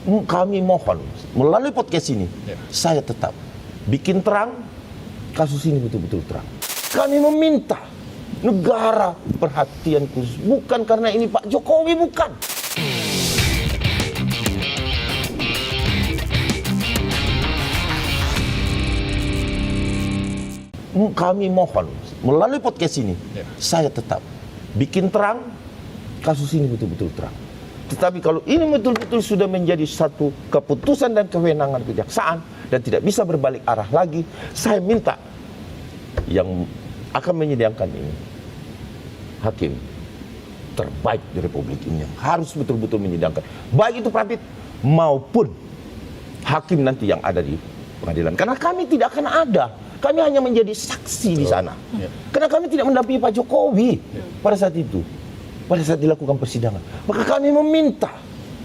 kami mohon melalui podcast ini, saya tetap bikin terang kasus ini betul-betul terang. Kami meminta negara perhatian khusus, bukan karena ini Pak Jokowi, bukan. Kami mohon melalui podcast ini, saya tetap bikin terang kasus ini betul-betul terang. Tetapi kalau ini betul-betul sudah menjadi satu keputusan dan kewenangan kejaksaan dan tidak bisa berbalik arah lagi, saya minta yang akan menyidangkan ini hakim terbaik di Republik ini yang harus betul-betul menyidangkan, baik itu Prapit maupun hakim nanti yang ada di pengadilan. Karena kami tidak akan ada, kami hanya menjadi saksi di sana. Karena kami tidak mendampingi Pak Jokowi pada saat itu, pada saat dilakukan persidangan. Maka kami meminta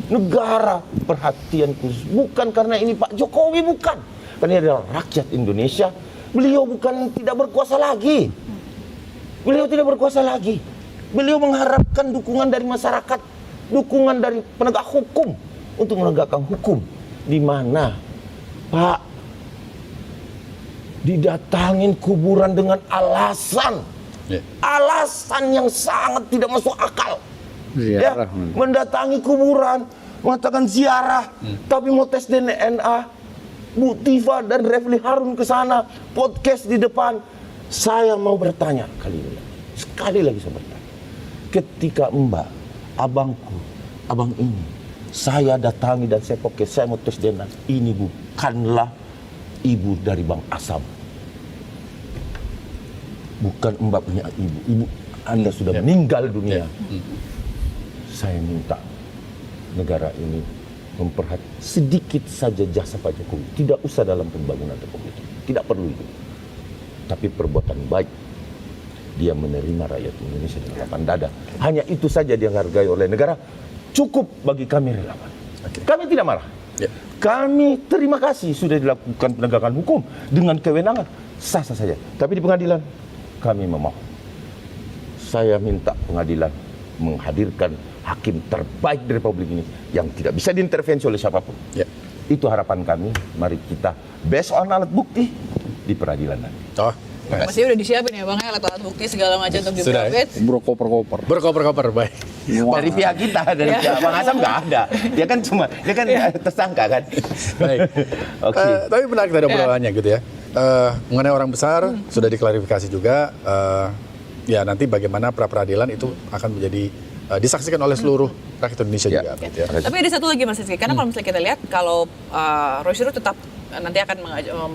negara perhatian khusus, bukan karena ini Pak Jokowi, bukan. Karena ini adalah rakyat Indonesia. Beliau bukan tidak berkuasa lagi. Beliau tidak berkuasa lagi. Beliau mengharapkan dukungan dari masyarakat, dukungan dari penegak hukum untuk menegakkan hukum. Di mana Pak didatangin kuburan dengan alasan yang sangat tidak masuk akal. Ziarah, mendatangi kuburan, mengatakan ziarah, tapi mau tes DNA. Bu Tifa dan Refli Harun ke sana, podcast di depan. Saya mau bertanya sekali lagi saya bertanya. Ketika Mbak, abangku, abang ini, saya datangi dan saya podcast, saya mau tes DNA. Ini bukanlah ibu dari Bang Asam. Bukan Mbak punya ibu. Ibu Anda sudah meninggal dunia. Saya minta negara ini memperhatikan sedikit saja jasa Pak Jokowi. Tidak usah dalam pembangunan Republik ini. Tidak perlu itu. Tapi perbuatan baik. Dia menerima rakyat Indonesia dengan lapang dada. Hanya itu saja dia hargai oleh negara. Cukup bagi kami relawan. Kami tidak marah. Kami terima kasih sudah dilakukan penegakan hukum dengan kewenangan. Sah-sah saja. Tapi di pengadilan kami memohon. Saya minta pengadilan menghadirkan hakim terbaik di Republik ini yang tidak bisa diintervensi oleh siapapun. Itu harapan kami. Mari kita based on alat bukti di peradilan nanti. Masih udah disiapin ya Bang, alat-alat bukti segala macam untuk diprofit. Berkoper-koper, baik. Dari pihak kita, dari pihak Bang Asam nggak ada. Dia kan tersangka kan. Baik. Tapi menarik tadi obrolannya gitu ya. Mengenai orang besar sudah diklarifikasi juga. Ya nanti bagaimana pra-peradilan itu akan menjadi disaksikan oleh seluruh rakyat Indonesia juga. Gitu ya. Tapi ada satu lagi Mas Rizky, karena kalau misalnya kita lihat kalau Roy Suryo tetap nanti akan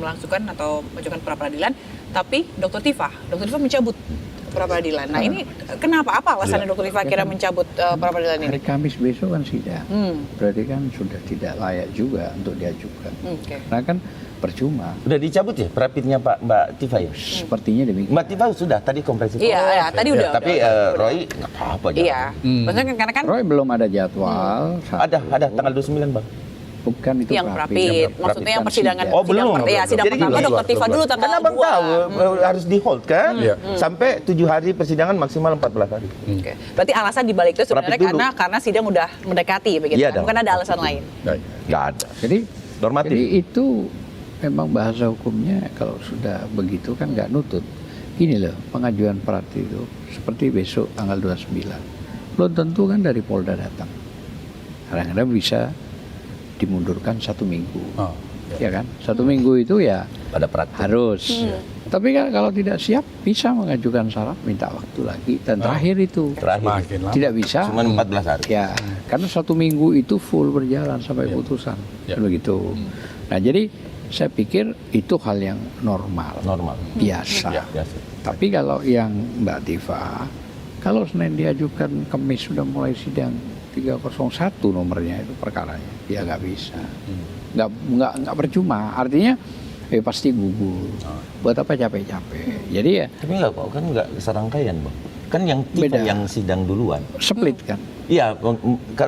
melangsungkan atau mengajukan pra-peradilan, tapi Dr. Tifa mencabut pra-peradilan. Nah ini kenapa? Apa alasannya Dr. Tifa kira mencabut pra-peradilan ini? Hari Kamis besok kan sidang, berarti kan sudah tidak layak juga untuk diajukan. Karena kan percuma. Udah dicabut ya perapitnya Mbak Tifa ya? Sepertinya demikian. Mbak Tifa sudah tadi komprehensif. Iya, tadi udah. Tapi Roy nggak apa-apa aja. Iya. Maksudnya karena kan Roy belum ada jadwal. Ada tanggal 29 Bang. Bukan itu yang Prapit. Maksudnya yang persidangan. Oh belum. Ya, sidang Jadi pertama gini, Dr. Tifa dulu tanggal 2. Karena Abang tahu harus di hold kan? Sampai 7 hari persidangan maksimal 14 hari. Oke. Berarti alasan dibalik itu sebenarnya karena sidang udah mendekati begitu. Iya, Bukan ada alasan lain. Nggak ada. Jadi Normatif. Jadi itu memang bahasa hukumnya kalau sudah begitu kan nggak nutut. Gini loh, pengajuan pra itu seperti besok tanggal 29. Belum tentu kan dari Polda datang. Kadang-kadang bisa dimundurkan 1 minggu. Ya kan? 1 minggu itu ya pada harus. Tapi kan kalau tidak siap bisa mengajukan syarat minta waktu lagi. Dan terakhir itu tidak bisa. Cuma 14 hari. Ya, karena 1 minggu itu full berjalan sampai putusan. Begitu. Nah jadi saya pikir itu hal yang normal. Biasa. Tapi kalau yang Mbak Tifa, kalau Senin diajukan, Kamis sudah mulai sidang 301 nomornya itu perkaranya, ya nggak bisa. Nggak percuma. Artinya pasti gugur. Buat apa capek-capek. Jadi ya. Tapi nggak kok, kan nggak serangkaian Bang. Kan yang Tifa yang sidang duluan. Split kan. Iya,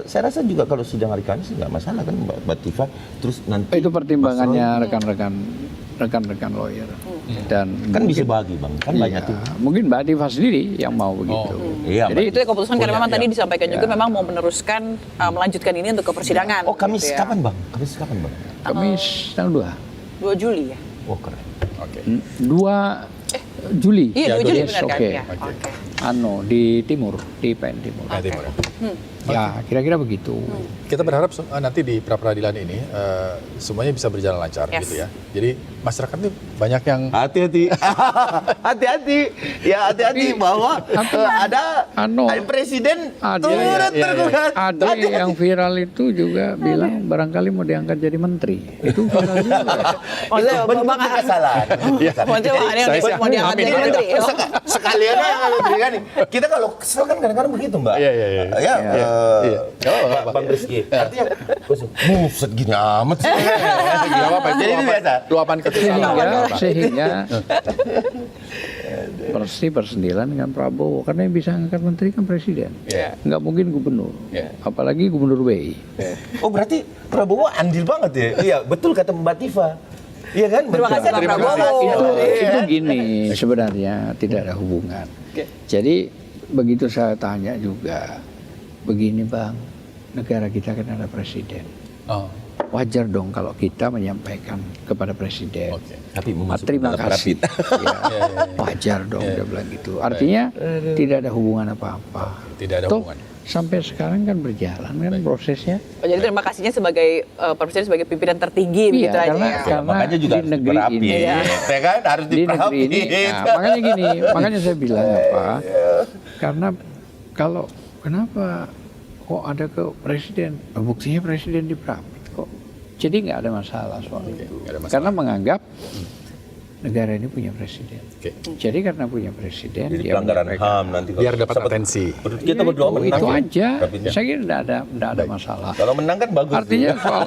saya rasa juga kalau sidang hari Kamis nggak masalah kan Mbak Tifa. Terus nanti itu pertimbangannya rekan-rekan lawyer. Dan Kan bisa bagi bang, kan banyak tuh. mungkin Mbak Diva sendiri yang mau begitu. Iya, Jadi Itu ya keputusan karena memang tadi disampaikan juga memang mau meneruskan melanjutkan ini untuk ke persidangan. Oh Kamis gitu ya. kapan bang? Kamis kapan bang? Kamis tanggal 2 Juli ya. Oh keren. Oke. 2 Juli. Iya, 2 Juli Yes, benar kan? oke. Ya, oke. Di timur, di PN Timur. Nah, Timur. Ya, kira-kira begitu. Kita berharap nanti di pra peradilan ini semuanya bisa berjalan lancar Yes. gitu ya. Jadi masyarakat ini banyak yang Hati-hati, hati-hati, ya hati-hati bahwa ada presiden Ada, turut iya. tergugat. Ada yang viral itu juga bilang barangkali mau diangkat jadi menteri. Itu viral juga. Maksudnya Bentuk Bang kesalahan. Maksudnya ada yang Saya- mau diangkat jadi menteri. Oh. Sekalian aja berikan nih. Kita kalau kesel kan kadang-kadang begitu mbak. Iya. Ya, Iya. Bang Rizky. Artinya, buset gini amat sih. Gak apa-apa, itu Jadi ini biasa. luapan kekesalan. Sehingga pasti persendilan dengan Prabowo karena yang bisa angkat menteri kan presiden, Iya. nggak mungkin gubernur, Iya. apalagi gubernur BI. Oh berarti Prabowo andil banget ya? Iya betul kata Mbak Tifa. Iya kan? Terima kasih Pak Terima Prabowo. kasih. Itu gini sebenarnya tidak ada hubungan. Jadi begitu saya tanya juga, begini bang, negara kita kan ada presiden. Oh, Wajar dong kalau kita menyampaikan kepada presiden. oke. Tapi Terima kasih. Ya, wajar dong dia bilang gitu. Artinya tidak ada hubungan apa-apa. Tidak ada Toh, hubungan. sampai sekarang kan berjalan kan prosesnya. Oh, jadi terima kasihnya sebagai Pak Presiden sebagai pimpinan tertinggi Iya, begitu aja karena- ya. karena makanya juga di harus negeri diperapi. ini, Ya kan? Harus Di negeri ini, diperapi. nah, makanya gini, makanya saya bilang apa? Karena kenapa kok ada ke presiden? Buktinya presiden diperapi kok. Jadi nggak ada masalah soal itu. nggak ada masalah. Karena menganggap negara ini punya presiden. Oke. Jadi karena punya presiden, Jadi dia pelanggaran menyampaikan. HAM nanti. Biar dapat Sempat- atensi. Kita berdoa menang. itu ya. aja. Rapidnya. Saya kira tidak ada masalah. Kalau menang kan bagus. Artinya juga. soal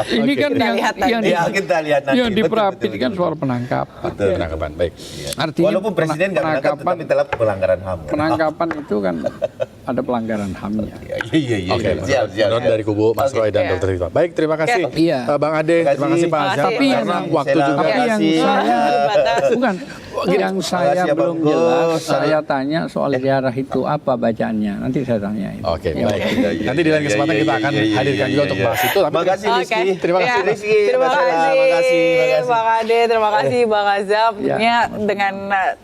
ini kan Kita lihat nanti. Ya, kita lihat nanti. yang Betul, diperapit betul, kan betul. soal penangkapan. Betul. Penangkapan, baik. Artinya Walaupun presiden nggak menangkap, penangkapan, tetapi telah pelanggaran HAM. kan? penangkapan itu kan ada pelanggaran HAM-nya. Iya. Oke, Siap. menurut dari kubu Mas Roy dan Iya. Dr. Tifa. Baik, terima kasih. Iya. Bang Ade, terima kasih Pak Terima Azam. kasih. Karena Tapi waktu yang- juga. Tapi yang kasih. saya Terbatas. bukan yang saya Makasih ya, belum Bang Gus. jelas, saya tanya soal ziarah itu apa bacaannya. Nanti saya tanya itu. Oke, Ya, baik. Iya, iya, Nanti di lain iya, kesempatan iya, kita iya, akan iya, hadirkan iya, juga iya, untuk iya. bahas itu. Tapi Makasih Oke. Rizky. Terima kasih, Ya. Rizky. Terima kasih. Makasih. Bang Ade, terima kasih Bang Azam. Ya. Tentunya dengan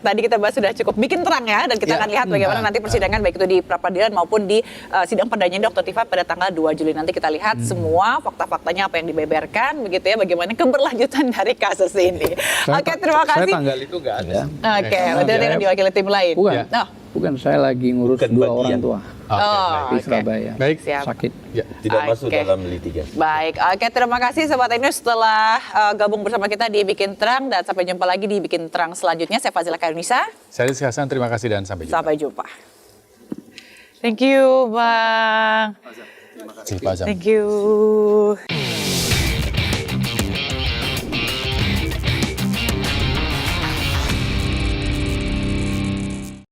tadi kita bahas sudah cukup bikin terang ya, dan kita Ya. akan lihat bagaimana nanti persidangan baik itu di pra peradilan maupun di sidang perdana Dr. Tifa pada tanggal 2 Juli nanti kita lihat semua fakta-faktanya apa yang dibeberkan begitu ya, bagaimana keberlanjutan dari kasus ini. Oke, terima Saya kasih. tanggal itu nggak ada. Oke, berarti yang diwakili tim lain. Bukan. Oh, Bukan, saya lagi ngurus Bukan 2 bagian. orang tua Oke, Oh, baik. di oke. Surabaya. Baik. Siap. Sakit. Ya. Tidak masuk Oke. dalam litigasi. Baik, oke, terima kasih Sobat News setelah gabung bersama kita di Bikin Terang, dan sampai jumpa lagi di Bikin Terang selanjutnya. Saya Fazila Kairunisa, Saya Rizky Hasan, terima kasih dan sampai jumpa. sampai jumpa. Thank you Bang, Terima kasih Pak Azam. thank you.